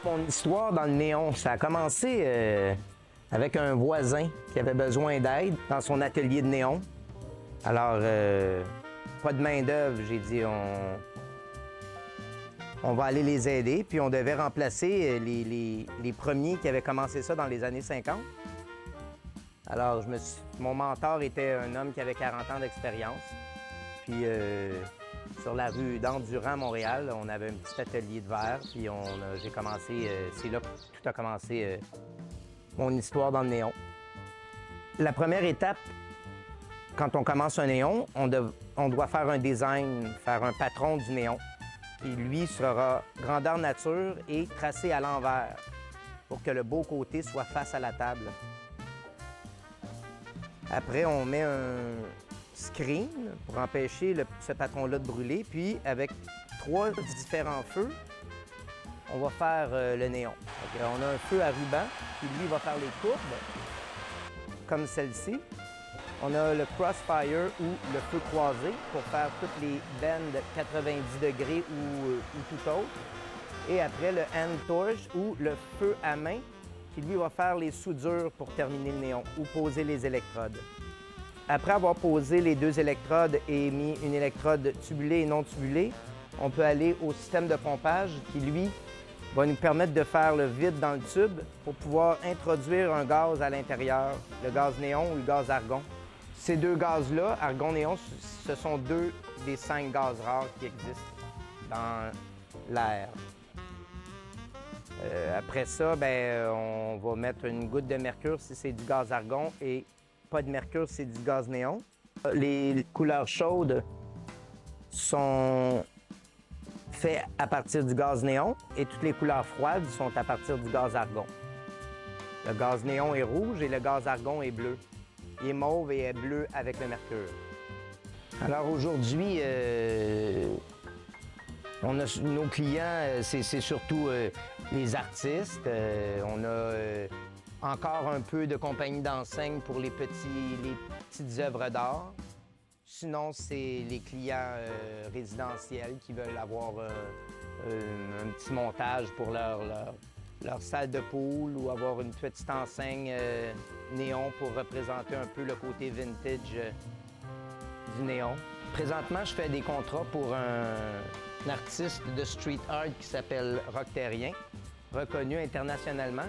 Mon histoire dans le néon, ça a commencé avec un voisin qui avait besoin d'aide dans son atelier de néon. Alors, pas de main-d'œuvre, j'ai dit on va aller les aider, puis on devait remplacer les premiers qui avaient commencé ça dans les années 50. Alors, mon mentor était un homme qui avait 40 ans d'expérience. Puis, sur la rue d'Endurant, à Montréal, on avait un petit atelier de verre, puis j'ai commencé, c'est là que tout a commencé, mon histoire dans le néon. La première étape, quand on commence un néon, on doit faire un design, faire un patron du néon. Puis lui sera grandeur nature et tracé à l'envers pour que le beau côté soit face à la table. Après, on met un screen pour empêcher ce patron-là de brûler. Puis, avec 3 différents feux, on va faire le néon. Donc, on a un feu à ruban, puis lui va faire les courbes, comme celle-ci. On a le crossfire ou le feu croisé pour faire toutes les bends 90 degrés ou tout autre. Et après, le hand torch ou le feu à main qui, lui, va faire les soudures pour terminer le néon ou poser les électrodes. Après avoir posé les 2 électrodes et mis une électrode tubulée et non tubulée, on peut aller au système de pompage qui, lui, va nous permettre de faire le vide dans le tube pour pouvoir introduire un gaz à l'intérieur, le gaz néon ou le gaz argon. Ces 2 gaz-là, argon-néon, ce sont 2 des 5 gaz rares qui existent dans l'air. Après ça, on va mettre une goutte de mercure si c'est du gaz argon et pas de mercure si c'est du gaz néon. Les couleurs chaudes sont faites à partir du gaz néon et toutes les couleurs froides sont à partir du gaz argon. Le gaz néon est rouge et le gaz argon est bleu. Il est mauve et est bleu avec le mercure. Alors aujourd'hui, nos clients, c'est surtout les artistes. On a encore un peu de compagnie d'enseigne pour les petites œuvres d'art. Sinon, c'est les clients résidentiels qui veulent avoir un petit montage pour leur salle de pool ou avoir une petite enseigne néon pour représenter un peu le côté vintage du néon. Présentement, je fais des contrats pour un artiste de street art qui s'appelle Rock Terrien, reconnu internationalement,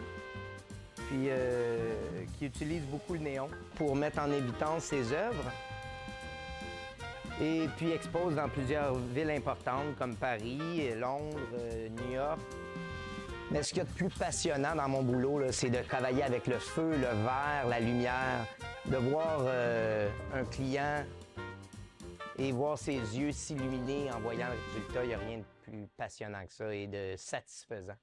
puis qui utilise beaucoup le néon pour mettre en évidence ses œuvres et puis expose dans plusieurs villes importantes comme Paris, Londres, New York. Mais ce qu'il y a de plus passionnant dans mon boulot, c'est de travailler avec le feu, le verre, la lumière, de voir un client et voir ses yeux s'illuminer en voyant le résultat. Il n'y a rien de plus passionnant que ça et de satisfaisant.